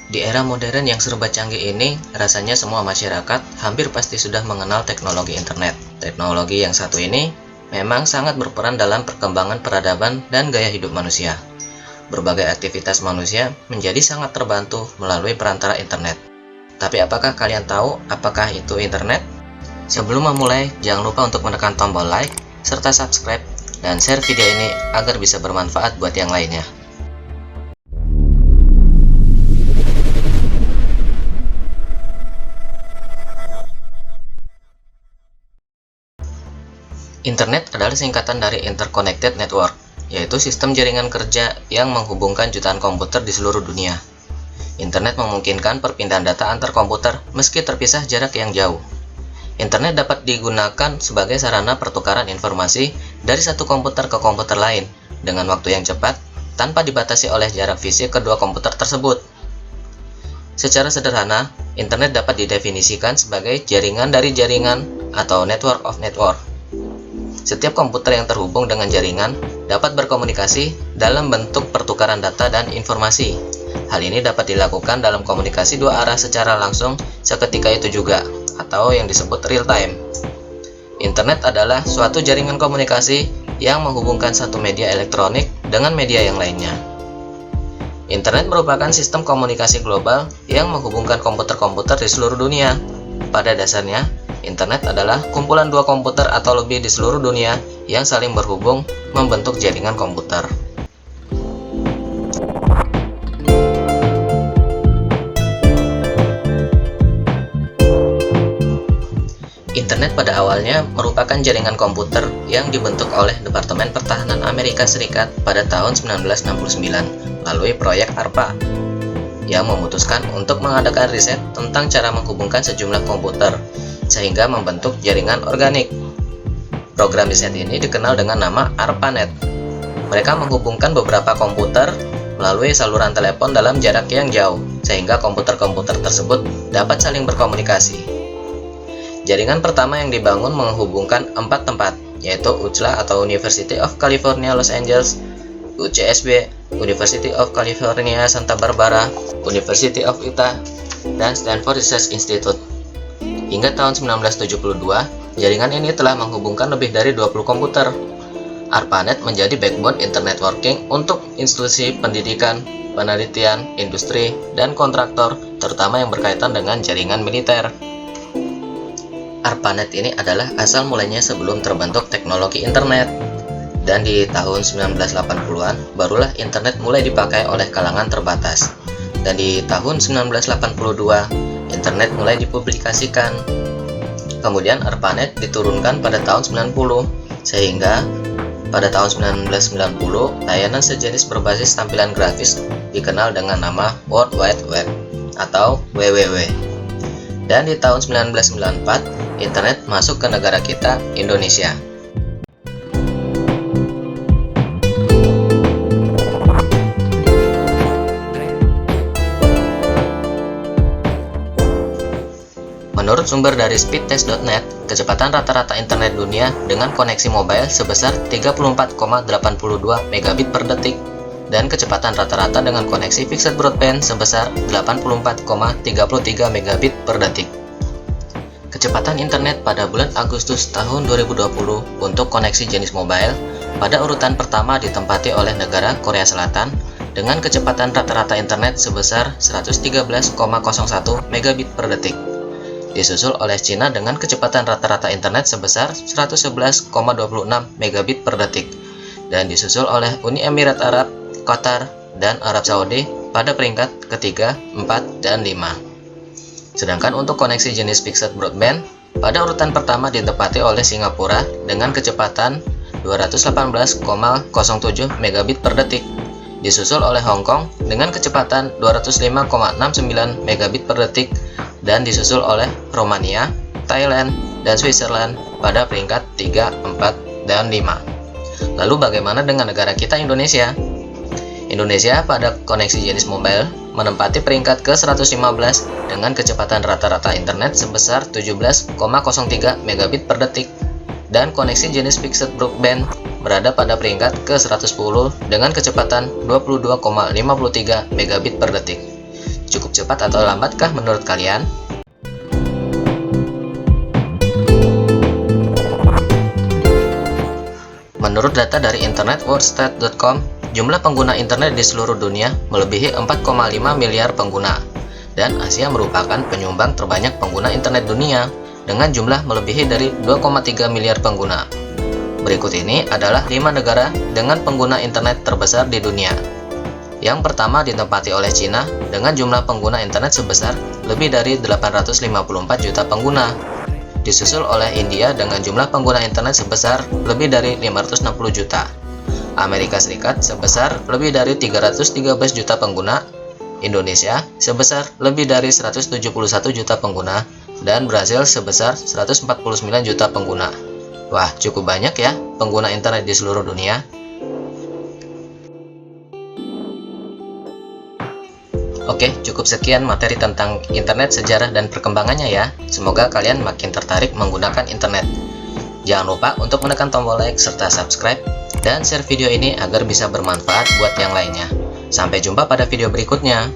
Di era modern yang serba canggih ini, rasanya semua masyarakat hampir pasti sudah mengenal teknologi internet. Teknologi yang satu ini memang sangat berperan dalam perkembangan peradaban dan gaya hidup manusia. Berbagai aktivitas manusia menjadi sangat terbantu melalui perantara internet. Tapi apakah kalian tahu apakah itu internet? Sebelum memulai, jangan lupa untuk menekan tombol like, serta subscribe, dan share video ini agar bisa bermanfaat buat yang lainnya. Internet adalah singkatan dari Interconnected Network, yaitu sistem jaringan kerja yang menghubungkan jutaan komputer di seluruh dunia. Internet memungkinkan perpindahan data antar komputer meski terpisah jarak yang jauh. Internet dapat digunakan sebagai sarana pertukaran informasi dari satu komputer ke komputer lain dengan waktu yang cepat tanpa dibatasi oleh jarak fisik kedua komputer tersebut. Secara sederhana, internet dapat didefinisikan sebagai jaringan dari jaringan atau network of network. Setiap komputer yang terhubung dengan jaringan dapat berkomunikasi dalam bentuk pertukaran data dan informasi. Hal ini dapat dilakukan dalam komunikasi dua arah secara langsung seketika itu juga, atau yang disebut real time. Internet adalah suatu jaringan komunikasi yang menghubungkan satu media elektronik dengan media yang lainnya. Internet merupakan sistem komunikasi global yang menghubungkan komputer-komputer di seluruh dunia. Pada dasarnya, internet adalah kumpulan dua komputer atau lebih di seluruh dunia yang saling berhubung membentuk jaringan komputer. Internet pada awalnya merupakan jaringan komputer yang dibentuk oleh Departemen Pertahanan Amerika Serikat pada tahun 1969 melalui proyek ARPA yang memutuskan untuk mengadakan riset tentang cara menghubungkan sejumlah komputer sehingga membentuk jaringan organik. Program riset ini dikenal dengan nama ARPANET. Mereka menghubungkan beberapa komputer melalui saluran telepon dalam jarak yang jauh sehingga komputer-komputer tersebut dapat saling berkomunikasi. Jaringan pertama yang dibangun menghubungkan 4 tempat, yaitu UCLA atau University of California Los Angeles, UCSB, University of California Santa Barbara, University of Utah, dan Stanford Research Institute. Hingga tahun 1972, jaringan ini telah menghubungkan lebih dari 20 komputer. ARPANET menjadi backbone internet working untuk institusi pendidikan, penelitian, industri, dan kontraktor, terutama yang berkaitan dengan jaringan militer. ARPANET ini adalah asal mulanya sebelum terbentuk teknologi internet. Dan di tahun 1980-an, barulah internet mulai dipakai oleh kalangan terbatas. Dan di tahun 1982, internet mulai dipublikasikan. Kemudian ARPANET diturunkan pada tahun 90, sehingga pada tahun 1990, layanan sejenis berbasis tampilan grafis dikenal dengan nama World Wide Web atau WWW. Dan di tahun 1994, internet masuk ke negara kita, Indonesia. Menurut sumber dari speedtest.net, kecepatan rata-rata internet dunia dengan koneksi mobile sebesar 34,82 megabit per detik dan kecepatan rata-rata dengan koneksi fixed broadband sebesar 84,33 megabit per detik. Kecepatan internet pada bulan Agustus tahun 2020 untuk koneksi jenis mobile pada urutan pertama ditempati oleh negara Korea Selatan dengan kecepatan rata-rata internet sebesar 113,01 megabit per detik. Disusul oleh Cina dengan kecepatan rata-rata internet sebesar 111,26 megabit per detik, dan disusul oleh Uni Emirat Arab, Qatar, dan Arab Saudi pada peringkat ketiga, 4, dan 5. Sedangkan untuk koneksi jenis fixed broadband, pada urutan pertama ditempati oleh Singapura dengan kecepatan 218,07 megabit per detik, disusul oleh Hong Kong dengan kecepatan 205,69 megabit per detik, dan disusul oleh Romania, Thailand, dan Switzerland pada peringkat 3, 4, dan 5. Lalu bagaimana dengan negara kita, Indonesia? Indonesia pada koneksi jenis mobile menempati peringkat ke-115 dengan kecepatan rata-rata internet sebesar 17,03 megabit per detik, dan koneksi jenis fixed broadband berada pada peringkat ke-110 dengan kecepatan 22,53 megabit per detik. cukup cepat atau lambatkah menurut kalian? Menurut data dari internetworldstat.com, jumlah pengguna internet di seluruh dunia melebihi 4,5 miliar pengguna, dan Asia merupakan penyumbang terbanyak pengguna internet dunia dengan jumlah melebihi dari 2,3 miliar pengguna. Berikut ini adalah 5 negara dengan pengguna internet terbesar di dunia. Yang pertama ditempati oleh Cina dengan jumlah pengguna internet sebesar lebih dari 854 juta pengguna. Disusul oleh India dengan jumlah pengguna internet sebesar lebih dari 560 juta. Amerika Serikat sebesar lebih dari 313 juta pengguna. Indonesia sebesar lebih dari 171 juta pengguna. Dan Brasil sebesar 149 juta pengguna. Wah, cukup banyak ya pengguna internet di seluruh dunia. Oke, cukup sekian materi tentang internet, sejarah, dan perkembangannya ya. Semoga kalian makin tertarik menggunakan internet. Jangan lupa untuk menekan tombol like serta subscribe, dan share video ini agar bisa bermanfaat buat yang lainnya. Sampai jumpa pada video berikutnya.